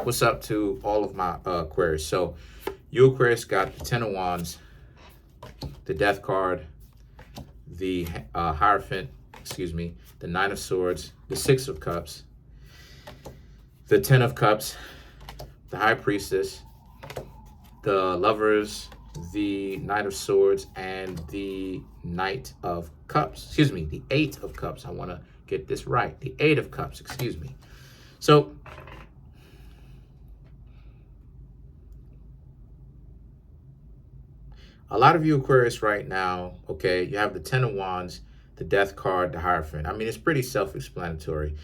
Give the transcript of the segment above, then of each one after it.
What's up to all of my Aquarius? So you Aquarius got the Ten of Wands, the Death card, the Hierophant, the Nine of Swords, the Six of Cups, the Ten of Cups, the High Priestess, the Lovers, the Knight of Swords, and the Knight of Cups. The Eight of Cups. I want to get this right. The Eight of Cups, So a lot of you Aquarius right now, okay, you have the Ten of Wands, the Death card, the Hierophant. I mean, it's pretty self-explanatory.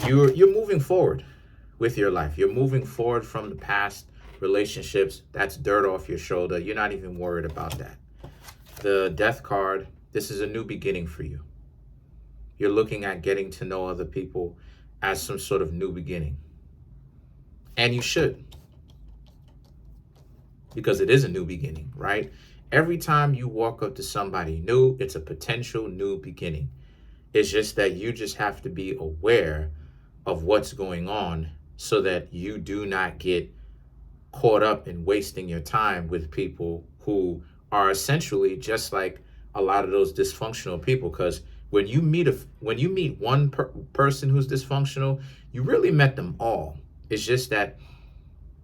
You're moving forward with your life. You're moving forward from the past relationships. That's dirt off your shoulder. You're not even worried about that. The Death card, this is a new beginning for you. You're looking at getting to know other people as some sort of new beginning. And you should. Because it is a new beginning, right? Every time you walk up to somebody new, it's a potential new beginning. It's just that you just have to be aware of what's going on so that you do not get caught up in wasting your time with people who are essentially just like a lot of those dysfunctional people. Because when you meet one person who's dysfunctional, you really met them all. It's just that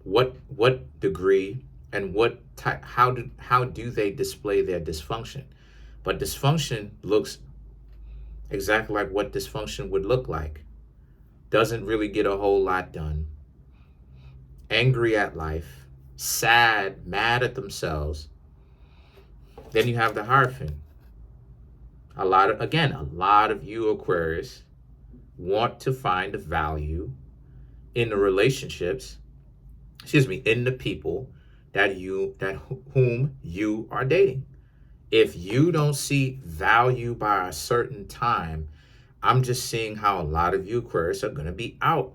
what degree and what type, how do they display their dysfunction? But dysfunction looks exactly like what dysfunction would look like. Doesn't really get a whole lot done. Angry at life, sad, mad at themselves. Then you have the Hierophant. A lot of you Aquarius want to find a value in the relationships, in the people whom you are dating. If you don't see value by a certain time, I'm just seeing how a lot of you Aquarius are going to be out.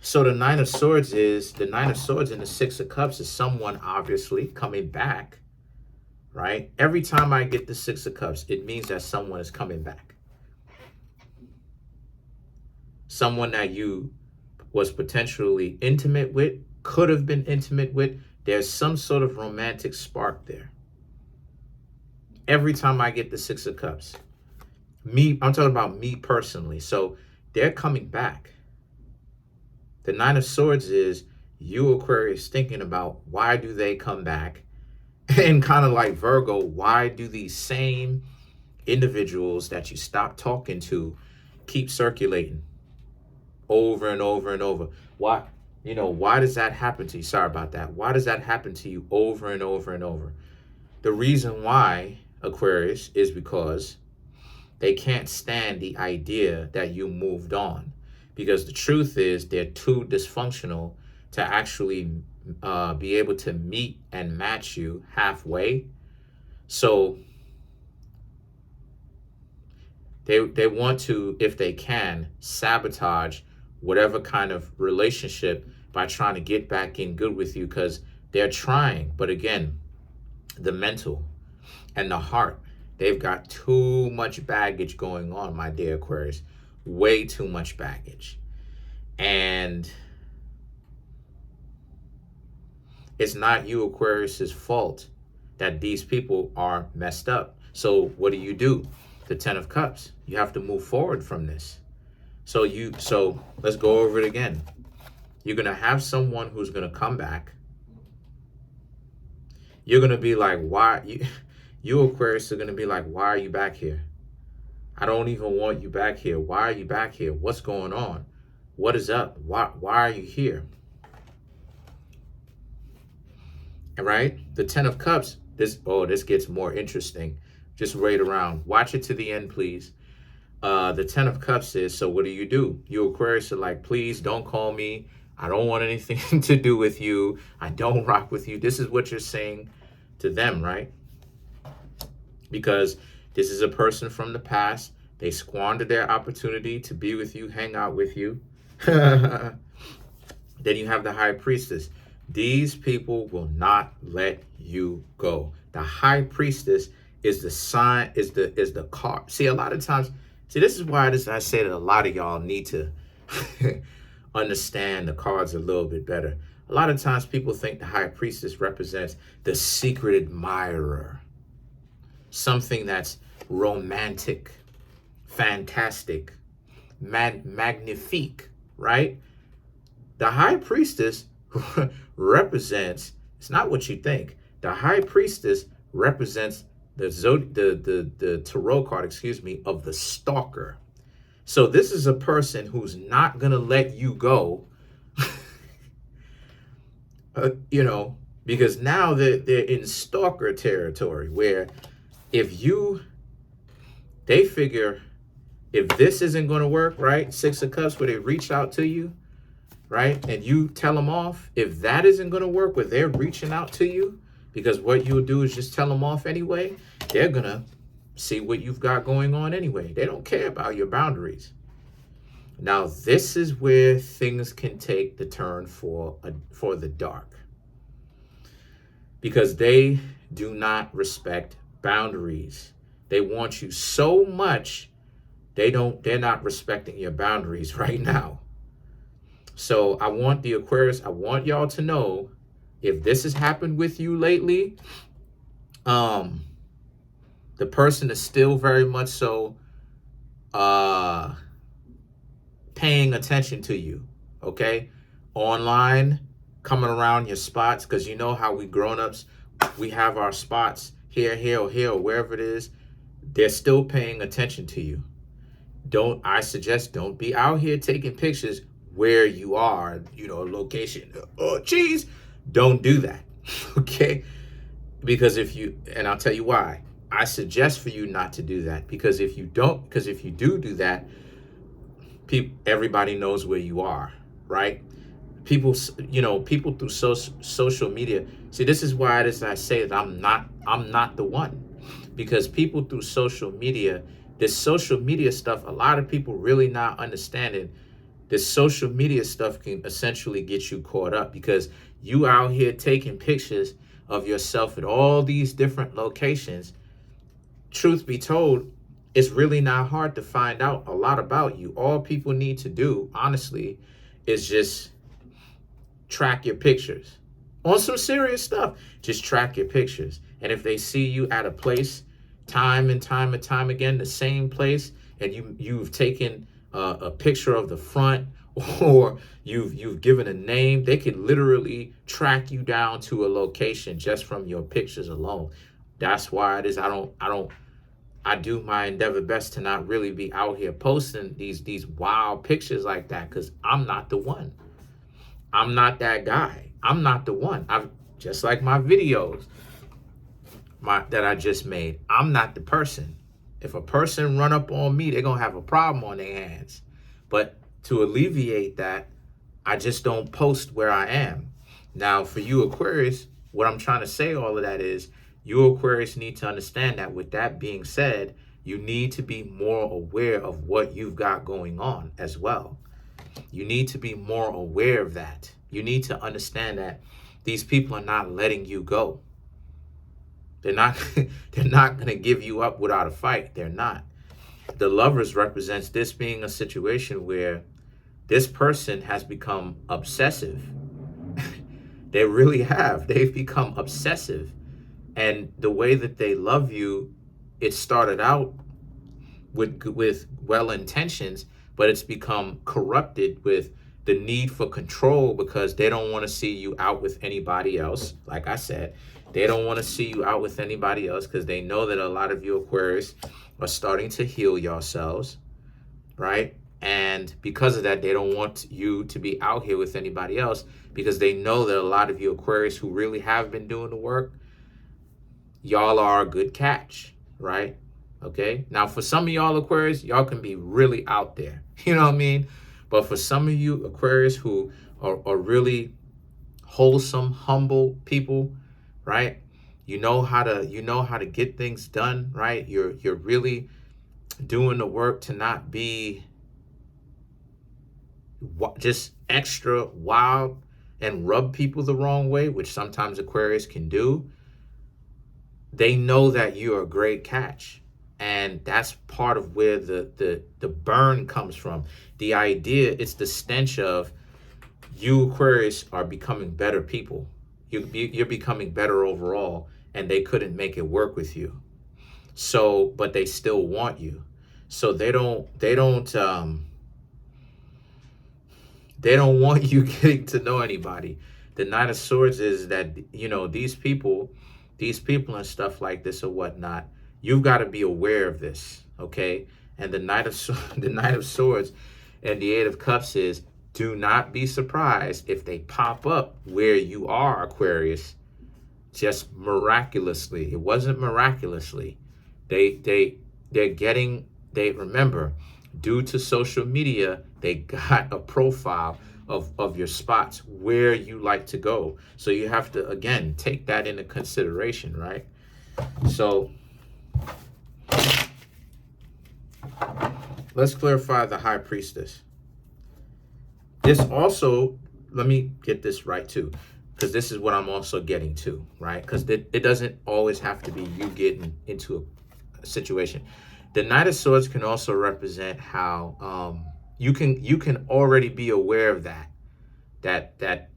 So the Nine of Swords and the Six of Cups is someone obviously coming back, right? Every time I get the Six of Cups, it means that someone is coming back. Someone that you was potentially intimate with, could have been intimate with. There's some sort of romantic spark there. Every time I get the Six of Cups. I'm talking about me personally. So they're coming back. The Nine of Swords is you Aquarius thinking about why do they come back? And kind of like Virgo, why do these same individuals that you stopped talking to keep circulating over and over and over? Why does that happen to you? Sorry about that. Why does that happen to you over and over and over? The reason why, Aquarius, is because they can't stand the idea that you moved on. Because the truth is they're too dysfunctional to actually be able to meet and match you halfway. So they want to, if they can, sabotage whatever kind of relationship by trying to get back in good with you, because they're trying. But again, the mental and the heart, they've got too much baggage going on, my dear Aquarius. Way too much baggage. And it's not you Aquarius's fault that these people are messed up. So what do? The Ten of Cups. You have to move forward from this. So let's go over it again. You're going to have someone who's going to come back. You're going to be like, why? You Aquarius are going to be like, why are you back here? I don't even want you back here. Why are you back here? What's going on? What is up? Why are you here? All right? The Ten of Cups, this gets more interesting. Just wait around. Watch it to the end, please. The Ten of Cups is, so what do? You Aquarius are like, please don't call me. I don't want anything to do with you. I don't rock with you. This is what you're saying to them, right? Because this is a person from the past. They squandered their opportunity to be with you, hang out with you. Then you have the High Priestess. These people will not let you go. The High Priestess is the sign, is the card. See, a lot of times See, this is why I say that a lot of y'all need to understand the cards a little bit better. A lot of times people think the high priestess represents the secret admirer, something that's romantic, fantastic, magnifique, right? The high priestess represents, it's not what you think. The high priestess represents the tarot card, of the stalker. So this is a person who's not going to let you go, because now they're in stalker territory, where they figure if this isn't going to work, right? 6 of Cups, where they reach out to you, right? And you tell them off. If that isn't going to work, where they're reaching out to you, because what you'll do is just tell them off anyway, they're going to see what you've got going on anyway. They don't care about your boundaries. Now, this is where things can take the turn for the dark, because they do not respect boundaries. They want you so much, they're not respecting your boundaries right now. So I want the Aquarius, I want y'all to know, if this has happened with you lately, the person is still very much so paying attention to you, okay? Online, coming around your spots, because you know how we grown-ups, we have our spots here, or wherever it is. They're still paying attention to you. I suggest don't be out here taking pictures where you are, location. Oh, geez. Don't do that, okay? Because and I'll tell you why. I suggest for you not to do that, because if you do that, everybody knows where you are, right? People through social media. See, this is why I say that I'm not the one, because people through social media, this social media stuff, a lot of people really not understanding. This social media stuff can essentially get you caught up, because you out here taking pictures of yourself at all these different locations. Truth be told, it's really not hard to find out a lot about you. All people need to do, honestly, is just track your pictures. On some serious stuff, just track your pictures. And if they see you at a place, time and time again, the same place, and you've taken a picture of the front, or you've given a name, they could literally track you down to a location just from your pictures alone. That's why it is I do my endeavor best to not really be out here posting these wild pictures like that, because I'm not the one. I'm not that guy. I'm not the one. Just like my videos that I just made, I'm not the person. If a person run up on me, they're gonna have a problem on their hands. But to alleviate that, I just don't post where I am. Now, for you Aquarius, what I'm trying to say all of that is, you Aquarius need to understand that, with that being said, you need to be more aware of what you've got going on as well. You need to be more aware of that. You need to understand that these people are not letting you go. They're not going to give you up without a fight. They're not. The Lovers represents this being a situation where this person has become obsessive. They really have. They've become obsessive. And the way that they love you, it started out with well intentions, but it's become corrupted with the need for control, because they don't want to see you out with anybody else. Like I said, they don't want to see you out with anybody else, because they know that a lot of you Aquarius are starting to heal yourselves, right? And because of that, they don't want you to be out here with anybody else, because they know that a lot of you Aquarius who really have been doing the work, y'all are a good catch, right? Okay. Now, for some of y'all Aquarius, y'all can be really out there. You know what I mean? But for some of you Aquarius who are really wholesome, humble people, right? You know how to get things done, right? You're really doing the work to not be just extra wild and rub people the wrong way, which sometimes Aquarius can do. They know that you're a great catch. And that's part of where the burn comes from. The idea, it's the stench of you Aquarius are becoming better people. You're becoming better overall, and they couldn't make it work with you. So, but they still want you. So they don't want you getting to know anybody. The Knight of Swords is that, you know, these people and stuff like this or whatnot, you've got to be aware of this, okay? And the Knight of Swords and the Eight of Cups is, do not be surprised if they pop up where you are, Aquarius, just miraculously. It wasn't miraculously. Remember, due to social media, they got a profile of your spots where you like to go. So you have to, again, take that into consideration, right? So let's clarify the High Priestess. This also, let me get this right too, because this is what I'm also getting to, right? Because it doesn't always have to be you getting into a situation. The Knight of Swords can also represent how you can already be aware of that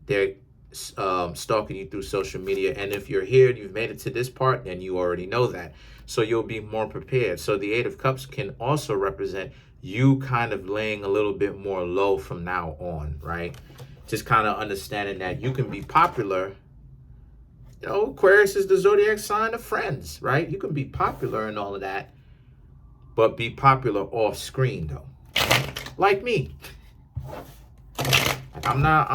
they're stalking you through social media. And if you're here and you've made it to this part, then you already know that. So you'll be more prepared. So the Eight of Cups can also represent you kind of laying a little bit more low from now on, right? Just kind of understanding that you can be popular. You know, Aquarius is the zodiac sign of friends, right? You can be popular and all of that, but be popular off screen though. Like me. Like I'm not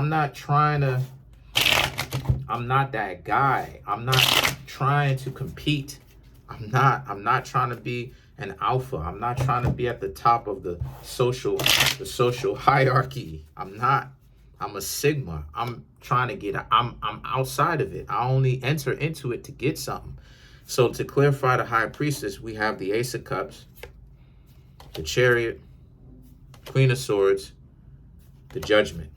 that guy. I'm not trying to compete. I'm not trying to be an alpha. I'm not trying to be at the top of the social hierarchy. I'm a Sigma. I'm trying to get, I'm outside of it. I only enter into it to get something. So to clarify the High Priestess, we have the Ace of Cups, the Chariot, Queen of Swords, the Judgment.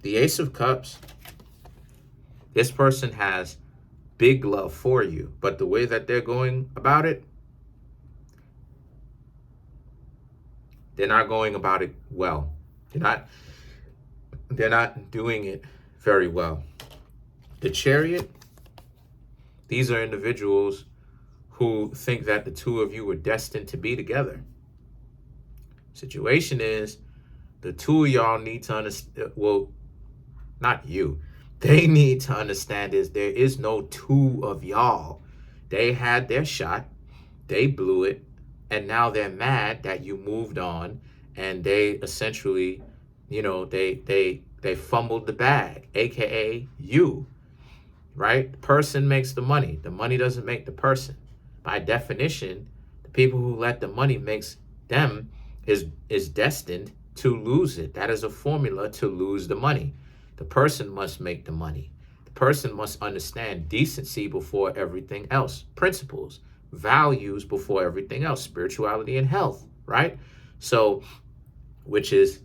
The Ace of Cups, this person has big love for you, but the way that they're going about it, they're not going about it well. They're not doing it very well. The Chariot, these are individuals who think that the two of you were destined to be together. Situation is, the two of y'all need to understand, well, not you. They need to understand is there is no two of y'all. They had their shot, they blew it, and now they're mad that you moved on, and they essentially, you know, they fumbled the bag, aka you, right? The person makes the money. The money doesn't make the person. By definition, the people who let the money makes them is destined to lose it. That is a formula to lose the money. The person must make the money. The person must understand decency before everything else, principles, values before everything else, spirituality and health, right? So, which is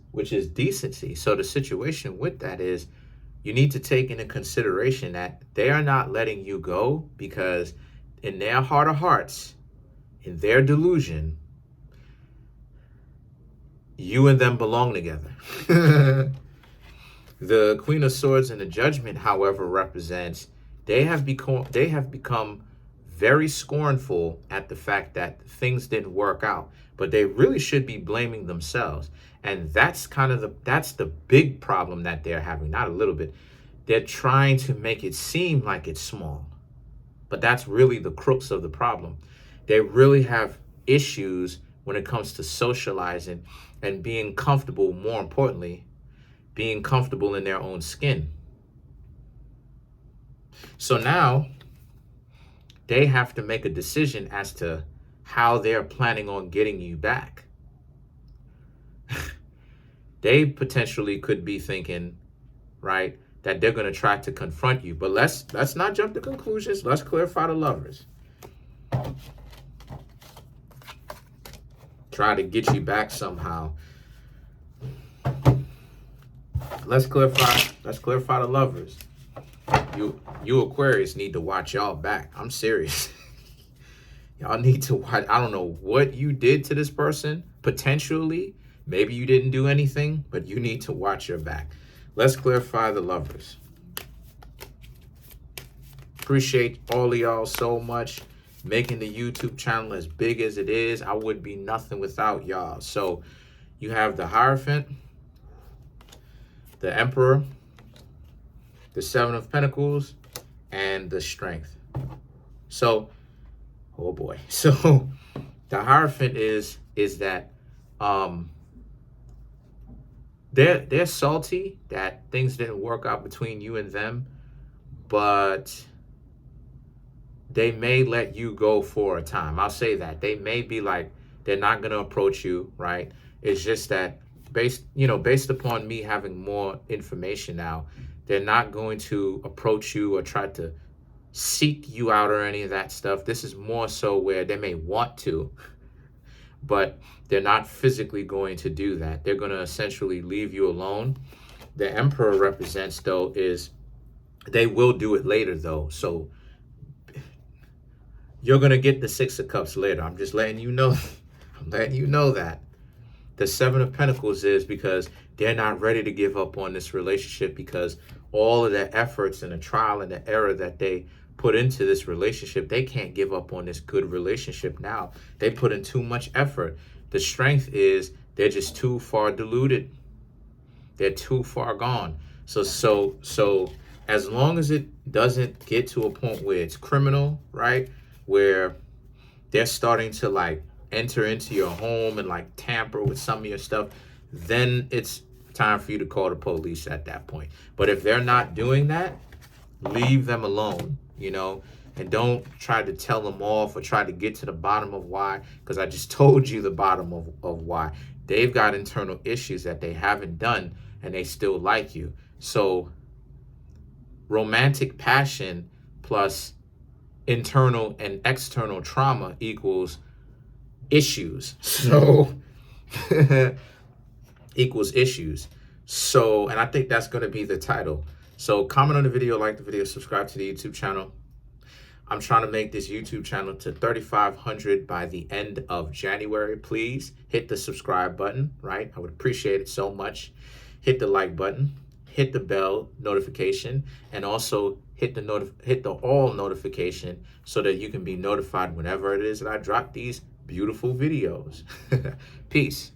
decency. So the situation with that is you need to take into consideration that they are not letting you go because in their heart of hearts, in their delusion, you and them belong together. The Queen of Swords and the Judgment, however, represents they have become very scornful at the fact that things didn't work out, but they really should be blaming themselves. And that's kind of that's the big problem that they're having. Not a little bit. They're trying to make it seem like it's small, but that's really the crux of the problem. They really have issues when it comes to socializing and being comfortable, more importantly, being comfortable in their own skin. So now they have to make a decision as to how they're planning on getting you back. They potentially could be thinking, right, that they're going to try to confront you. But let's not jump to conclusions. Let's clarify the Lovers. Try to get you back somehow. Let's clarify the Lovers. You Aquarius need to watch y'all back. I'm serious. Y'all need to watch. I don't know what you did to this person, potentially. Maybe you didn't do anything, but you need to watch your back. Let's clarify the lovers. Appreciate all of y'all so much. Making the YouTube channel as big as it is. I would be nothing without y'all. So you have the Hierophant, the Emperor, the Seven of Pentacles, and the Strength. So, oh boy. So the Hierophant is that they're salty that things didn't work out between you and them, but they may let you go for a time. I'll say that. They may be like, they're not going to approach you, right? It's just that based upon me having more information now, they're not going to approach you or try to seek you out or any of that stuff. This is more so where they may want to, but they're not physically going to do that. They're going to essentially leave you alone. The Emperor represents, though, is they will do it later, though. So you're going to get the Six of Cups later. I'm just letting you know. I'm letting you know that. The Seven of Pentacles is because they're not ready to give up on this relationship, because all of the efforts and the trial and the error that they put into this relationship, they can't give up on this good relationship now. They put in too much effort. The Strength is they're just too far diluted. They're too far gone. So as long as it doesn't get to a point where it's criminal, right? Where they're starting to like enter into your home and like tamper with some of your stuff, then it's time for you to call the police at that point. But if they're not doing that, leave them alone, and don't try to tell them off or try to get to the bottom of why, because I just told you the bottom of why. They've got internal issues that they haven't done and they still like you. So romantic passion plus internal and external trauma equals issues. So equals issues. So, and I think that's going to be the title. So comment on the video, like the video, subscribe to the YouTube channel. I'm trying to make this YouTube channel to 3,500 by the end of January. Please hit the subscribe button, right? I would appreciate it so much. Hit the like button, hit the bell notification, and also hit the all notification so that you can be notified whenever it is that I drop these beautiful videos. Peace.